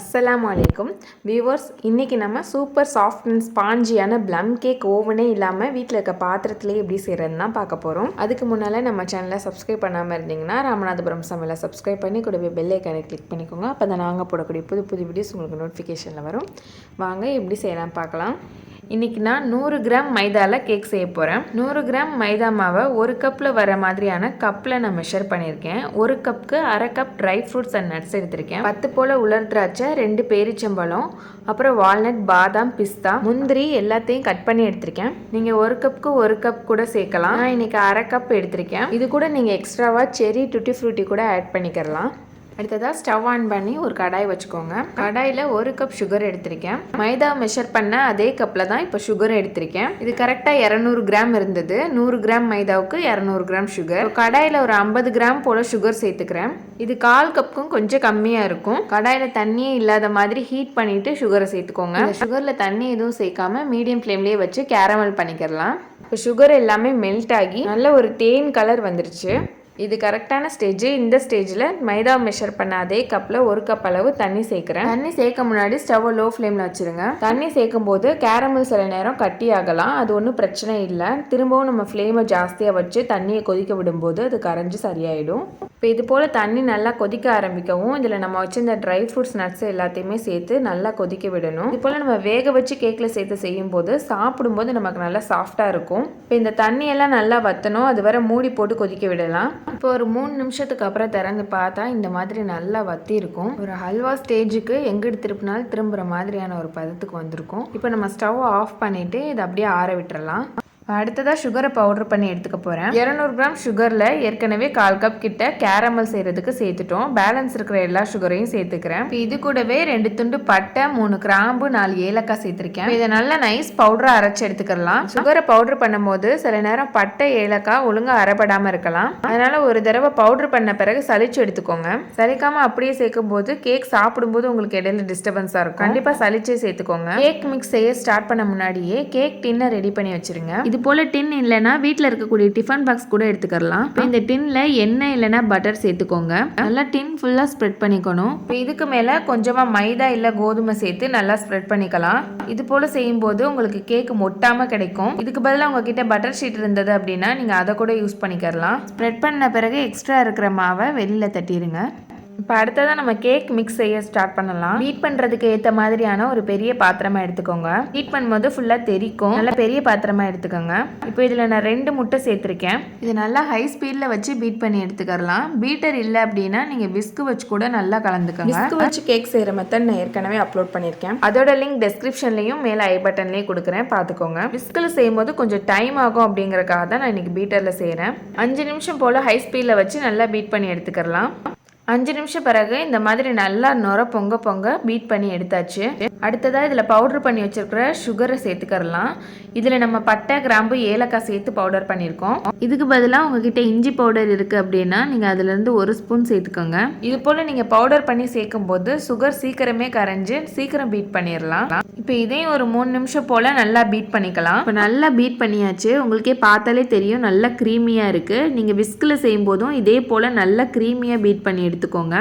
அஸ்ஸலாமு அலைக்கும் வியூவர்ஸ், இன்றைக்கி நம்ம சூப்பர் சாஃப்ட் அண்ட் ஸ்பாஞ்சியான ப்ளம் கேக் ஓவனே இல்லாமல் வீட்டில் இருக்க பாத்திரத்துலேயே எப்படி செய்கிறதுன்னு தான் பார்க்க போகிறோம். அதுக்கு முன்னால் நம்ம சேனலை சப்ஸ்கிரைப் பண்ணாமல் இருந்தீங்கன்னா ராமநாதபுரம் சமையலை சப்ஸ்கிரைப் பண்ணி கூடவே பெல் ஐக்கானை கிளிக் பண்ணிக்கோங்க. அப்போ தான் நாங்கள் போடக்கூடிய புது புது வீடியோஸ் உங்களுக்கு நோட்டிஃபிகேஷனில் வரும். வாங்க எப்படி செய்யலாம் பார்க்கலாம். இன்றைக்கி நான் 100 கிராம் மைதாவில் கேக் செய்ய போகிறேன். 100 கிராம் மைதா மாவை ஒரு கப்பில் வர மாதிரியான கப்பில் நான் மெஷர் பண்ணியிருக்கேன். ஒரு கப்புக்கு அரை cup dry fruits and nuts எடுத்திருக்கேன். 10 போல் உலர் திராட்சை, 2 பேரிச்சம்பழம், அப்புறம் வால்நட், பாதாம், பிஸ்தா, முந்திரி எல்லாத்தையும் கட் பண்ணி எடுத்திருக்கேன். நீங்கள் ஒரு கப்புக்கு ஒரு கப் கூட சேர்க்கலாம். நான் இன்றைக்கி அரை கப் எடுத்திருக்கேன். இது கூட நீங்கள் எக்ஸ்ட்ராவாக செரி, டுட்டி ஃப்ரூட்டி கூட ஆட் பண்ணிக்கிறலாம். அடுத்ததாக ஸ்டவ் ஆன் பண்ணி ஒரு கடாய் வச்சுக்கோங்க. கடாயில் 1 கப் சுகர் எடுத்திருக்கேன். மைதா மெஷர் பண்ண அதே கப்பில் தான் இப்போ சுகர் எடுத்திருக்கேன். இது கரெக்டாக 200 கிராம் இருந்தது. 100 கிராம் மைதாவுக்கு 200 கிராம் சுகர். கடாயில் ஒரு 50 கிராம் போல் சுகர் சேர்த்துக்கிறேன். இது 1/4 கப்புக்கும் கொஞ்சம் கம்மியாக இருக்கும். கடாயில் தண்ணியே இல்லாத மாதிரி ஹீட் பண்ணிவிட்டு சுகரை சேர்த்துக்கோங்க. சுகரில் தண்ணி எதுவும் சேர்க்காம மீடியம் ஃப்ளேம்லேயே வச்சு கேரமல் பண்ணிக்கிறலாம். இப்போ சுகர் எல்லாமே மெல்ட் ஆகி நல்ல ஒரு தேன் கலர் வந்துருச்சு. இது கரெக்டான ஸ்டேஜ். இந்த ஸ்டேஜில் மைதா மெஷர் பண்ண அதே கப்பில் 1 கப் அளவு தண்ணி சேர்க்குறேன். தண்ணி சேர்க்க முன்னாடி ஸ்டவ்வை லோ ஃப்ளேமில் வச்சுருங்க. தண்ணி சேர்க்கும் போது கேரமல் சில நேரம் கட்டி ஆகலாம். அது ஒன்றும் பிரச்சனை இல்லை. திரும்பவும் நம்ம ஃப்ளேமை ஜாஸ்தியாக வச்சு தண்ணியை கொதிக்க விடும்போது அது கரைஞ்சி சரியாயிடும். இப்போ இது போல் தண்ணி நல்லா கொதிக்க ஆரம்பிக்கவும் இதில் நம்ம வச்சிருந்த ட்ரை ஃப்ரூட்ஸ், நட்ஸ் எல்லாத்தையுமே சேர்த்து நல்லா கொதிக்க விடணும். இது போல் நம்ம வேக வச்சு கேக்கில் சேர்த்து செய்யும்போது சாப்பிடும்போது நமக்கு நல்லா சாஃப்டாக இருக்கும். இப்போ இந்த தண்ணியெல்லாம் நல்லா வற்றணும். அது வரை மூடி போட்டு கொதிக்க விடலாம். இப்போ ஒரு 3 நிமிஷத்துக்கு அப்புறம் திறந்து பார்த்தா இந்த மாதிரி நல்லா வத்தி இருக்கும். ஒரு ஹல்வா ஸ்டேஜுக்கு எங்கிட்டு திருப்பினாலும் திரும்புகிற மாதிரியான ஒரு பதத்துக்கு வந்திருக்கும். இப்போ நம்ம ஸ்டவ் ஆஃப் பண்ணிவிட்டு இதை அப்படியே ஆற விட்டுறலாம். அடுத்ததாக சுகரை பவுடர் பண்ணி எடுத்துக்க போகிறேன். 200 கிராம் சுகரில் ஏற்கனவே 1/4 கப் கிட்ட கேரமல் செய்கிறதுக்கு சேர்த்துட்டோம். பேலன்ஸ் இருக்கிற எல்லா சுகரையும் சேர்த்துக்கிறேன். இது கூடவே 2 துண்டு பட்டை, 3 கிராம்பு, 4 ஏலக்காய் சேர்த்துருக்கேன். இதை நல்லா நைஸ் பவுடரை அரைச்சி எடுத்துக்கலாம். சுகரை பவுடர் பண்ணும் போது சில நேரம் பட்டை, ஏலக்காய் ஒழுங்காக அரைப்படாமல் இருக்கலாம். அதனால ஒரு தடவை பவுடர் பண்ண பிறகு சலிச்சு எடுத்துக்கோங்க. சலிக்காமல் அப்படியே சேர்க்கும் போது கேக் சாப்பிடும்போது உங்களுக்கு இடையில டிஸ்டர்பன்ஸாக இருக்கும். கண்டிப்பாக சலிச்சே சேர்த்துக்கோங்க. கேக் மிக்ஸ் செய்ய ஸ்டார்ட் பண்ண முன்னாடியே கேக் டின்னை ரெடி பண்ணி வச்சிருங்க. இது போல டின் இல்லைன்னா வீட்டில் இருக்கக்கூடிய டிஃபன் பாக்ஸ் கூட எடுத்துக்கலாம். இப்போ இந்த டின்ல எண்ணெய் இல்லைன்னா பட்டர் சேர்த்துக்கோங்க. நல்லா டின் ஃபுல்லாக ஸ்ப்ரெட் பண்ணிக்கணும். இப்போ இதுக்கு மேலே கொஞ்சமாக மைதா இல்லை கோதுமை சேர்த்து நல்லா ஸ்ப்ரெட் பண்ணிக்கலாம். இது போல் செய்யும்போது உங்களுக்கு கேக் ஒட்டாமல் கிடைக்கும். இதுக்கு பதிலாக உங்ககிட்ட பட்டர் ஷீட் இருந்தது அப்படின்னா நீங்கள் அதை கூட யூஸ் பண்ணிக்கலாம். ஸ்ப்ரெட் பண்ண பிறகு எக்ஸ்ட்ரா இருக்கிற மாவை வெளியில் தட்டிடுங்க. இப்போ அடுத்ததாக நம்ம கேக் மிக்ஸ் செய்ய ஸ்டார்ட் பண்ணலாம். ஹீட் பண்ணுறதுக்கு ஏற்ற மாதிரியான ஒரு பெரிய பாத்திரமாக எடுத்துக்கோங்க. ஹீட் பண்ணும்போது ஃபுல்லாக தெரிக்கும். நல்லா பெரிய பாத்திரமாக எடுத்துக்கோங்க. இப்போ இதில் நான் 2 முட்டை சேர்த்துருக்கேன். இது நல்லா ஹை ஸ்பீடில் வச்சு பீட் பண்ணி எடுத்துக்கலாம். பீட்டர் இல்லை அப்படின்னா நீங்கள் விஸ்கு வச்சு கூட நல்லா கலந்துக்கோங்க. விஸ்கு வச்சு கேக் செய்கிற மெத்தட் நான் ஏற்கனவே அப்லோட் பண்ணியிருக்கேன். அதோட லிங்க் டெஸ்கிரிப்ஷன்லையும் மேலே ஐ பட்டன்லேயும் கொடுக்குறேன், பார்த்துக்கோங்க. விஸ்கில் செய்யும்போது கொஞ்சம் டைம் ஆகும் அப்படிங்கிறக்காக தான் நான் இன்னைக்கு பீட்டரில் செய்கிறேன். 5 நிமிஷம் போல் ஹை ஸ்பீடில் வச்சு நல்லா பீட் பண்ணி எடுத்துக்கலாம். 5 நிமிஷம் பிறகு இந்த மாதிரி நல்லா நுர பொங்க பொங்க பீட் பண்ணி எடுத்தாச்சு. அடுத்ததாக இதில் பவுடர் பண்ணி வச்சிருக்கிற சுகரை சேர்த்துக்கலாம். இதில் நம்ம பட்டை, கிராம்பு, ஏலக்காய் சேர்த்து பவுடர் பண்ணியிருக்கோம். இதுக்கு பதிலாக உங்ககிட்ட இஞ்சி பவுடர் இருக்குது அப்படின்னா நீங்கள் அதுலேருந்து 1 ஸ்பூன் சேர்த்துக்கோங்க. இது போல் நீங்கள் பவுடர் பண்ணி சேர்க்கும் போது சுகர் சீக்கிரமே கரைஞ்சி சீக்கிரம் பீட் பண்ணிடலாம். இப்போ இதையும் ஒரு 3 நிமிஷம் போல் நல்லா பீட் பண்ணிக்கலாம். இப்போ நல்லா பீட் பண்ணியாச்சு. உங்களுக்கே பார்த்தாலே தெரியும் நல்லா க்ரீமியாக இருக்குது. நீங்கள் விஸ்கில் செய்யும் போதும் இதே போல் நல்லா க்ரீமியாக பீட் பண்ணி எடுத்துக்கோங்க.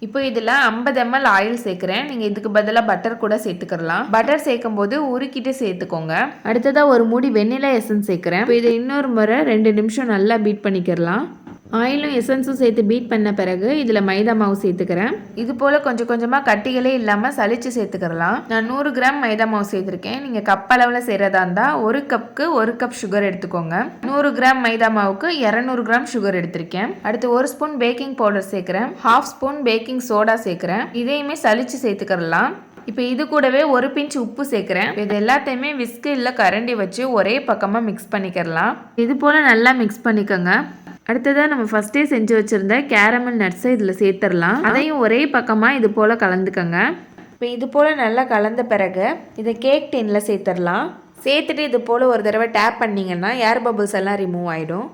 இப்போ இதில் 50 ml ஆயில் சேர்க்குறேன். நீங்கள் இதுக்கு பதிலாக பட்டர் கூட சேர்த்துக்கலாம். பட்டர் சேர்க்கும் போது உருக்கிட்டு சேர்த்துக்கோங்க. அடுத்ததாக ஒரு மூடி வெண்ணிலா எசன்ஸ் சேர்க்குறேன். இப்போ இதை இன்னொரு முறை 2 நிமிஷம் நல்லா பீட் பண்ணிக்கிறலாம். ஆயிலும் எசன்ஸும் சேர்த்து பீட் பண்ண பிறகு இதில் மைதா மாவு சேர்த்துக்கிறேன். இது போல் கொஞ்சம் கொஞ்சமாக கட்டிகளே இல்லாமல் சலிச்சு சேர்த்துக்கிறலாம். நான் 100 கிராம் மைதா மாவு சேர்த்துருக்கேன். நீங்கள் கப் அளவில் செய்கிறதா இருந்தால் 1 கப்புக்கு 1 கப் சுகர் எடுத்துக்கோங்க. 100 கிராம் மைதா மாவுக்கு 200 கிராம் சுகர் எடுத்திருக்கேன். அடுத்து 1 ஸ்பூன் பேக்கிங் பவுடர் சேர்க்குறேன். 1/2 ஸ்பூன் பேக்கிங் சோடா சேர்க்குறேன். இதையுமே சலிச்சு சேர்த்துக்கிறலாம். இப்போ இது கூடவே 1 பிஞ்ச் உப்பு சேர்க்குறேன். இது எல்லாத்தையுமே விஸ்கு இல்லை கரண்டி வச்சு ஒரே பக்கமாக மிக்ஸ் பண்ணிக்கிறலாம். இது போல் நல்லா மிக்ஸ் பண்ணிக்கோங்க. அடுத்ததாக நம்ம ஃபஸ்ட்டே செஞ்சு வச்சுருந்த கேரமல் நட்ஸை இதில் சேர்த்துடலாம். அதையும் ஒரே பக்கமாக இது போல் கலந்துக்கோங்க. இப்போ இது போல் நல்லா கலந்த பிறகு இதை கேக் டின்னில் சேர்த்துடலாம். சேர்த்துட்டு இது போல் ஒரு தடவை டேப் பண்ணிங்கன்னா ஏர் பபிள்ஸ் எல்லாம் ரிமூவ் ஆகிடும்.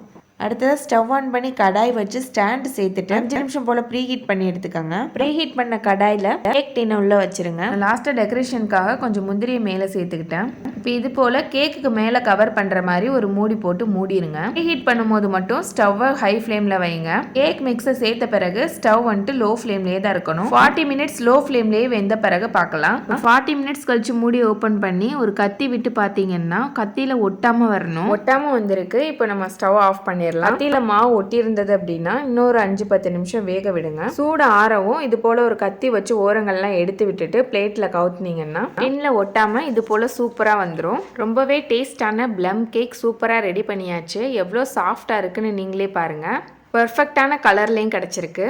அடுத்ததாக ஸ்டவ் ஆன் பண்ணி கடாய் வச்சு ஸ்டாண்டு சேர்த்துட்டு 5 நிமிஷம் போல் ப்ரீ ஹீட் பண்ணி எடுத்துக்கோங்க. ப்ரீ ஹீட் பண்ண கடாயில் கேக் டின்னை உள்ளே வச்சுருங்க. லாஸ்ட்டாக டெக்கரேஷனுக்காக கொஞ்சம் முந்திரியை மேலே சேர்த்துக்கிட்டேன். இப்போ இது போல் கேக்குக்கு மேலே கவர் பண்ணுற மாதிரி ஒரு மூடி போட்டு மூடிடுங்க. ப்ரீ ஹீட் பண்ணும்போது மட்டும் ஸ்டவ்வை ஹை ஃப்ளேமில் வைங்க. கேக் மிக்ஸை சேர்த்த பிறகு ஸ்டவ் வந்துட்டு லோ ஃப்ளேம்லேயே தான் இருக்கணும். 40 மினிட்ஸ் லோ ஃப்ளேம்லேயே வெந்த பிறகு பார்க்கலாம். 40 மினிட்ஸ் கழிச்சு மூடி ஓப்பன் பண்ணி ஒரு கத்தி விட்டு பார்த்தீங்கன்னா கத்தியில் ஒட்டாமல் வரணும். ஒட்டாமல் வந்திருக்கு. இப்போ நம்ம ஸ்டவ் ஆஃப் பண்ணிடலாம். கத்தியில் மாவு ஒட்டி இருந்தது அப்படின்னா இன்னொரு 5-10 நிமிஷம் வேக விடுங்க. சூடு ஆறவும் இது போல் ஒரு கத்தி வச்சு ஓரங்கள்லாம் எடுத்து விட்டுட்டு பிளேட்டில் கவுத்துனீங்கன்னா டின்ல ஒட்டாமல் இது போல் சூப்பராக வந்துடும். ரொம்பவே டேஸ்டான ப்ளம் கேக் சூப்பராக ரெடி பண்ணியாச்சு. எவ்வளோ சாஃப்டாக இருக்குன்னு நீங்களே பாருங்கள். பர்ஃபெக்டான கலர்லேயும் கிடச்சிருக்கு.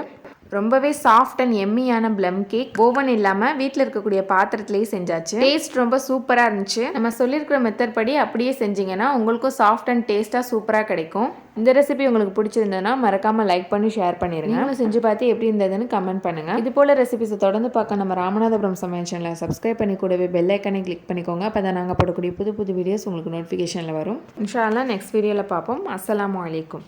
ரொம்பவே சாஃப்ட் அண்ட் எம்மியான ப்ளம் கேக் ஓவன் இல்லாமல் வீட்டில் இருக்கக்கூடிய பாத்திரத்திலேயே செஞ்சாச்சு. டேஸ்ட் ரொம்ப சூப்பராக இருந்துச்சு. நம்ம சொல்லியிருக்கிற மெத்தட் படி அப்படியே செஞ்சீங்கன்னா உங்களுக்கும் சாஃப்ட் அண்ட் டேஸ்ட்டாக சூப்பராக கிடைக்கும். இந்த ரெசிபி உங்களுக்கு பிடிச்சிருந்ததுன்னா மறக்காமல் லைக் பண்ணி ஷேர் பண்ணிடுங்க. நீங்களும் செஞ்சு பார்த்து எப்படி இருந்ததுன்னு கமெண்ட் பண்ணுங்கள். இது போல் ரெசிபிஸை தொடர்ந்து பார்க்க நம்ம ராமநாதபுரம் சமையல் சேனலை சப்ஸ்கிரைப் பண்ணி கூடவே பெல் ஐக்கனை கிளிக் பண்ணிக்கோங்க. அப்போ தான் நாங்கள் போடக்கூடிய புது புது வீடியோஸ் உங்களுக்கு நோட்டிஃபிகேஷனில் வரும். இன்ஷா அல்லாஹ் நெக்ஸ்ட் வீடியோவில் பார்ப்போம். அஸ்ஸலாமு அலைக்கும்.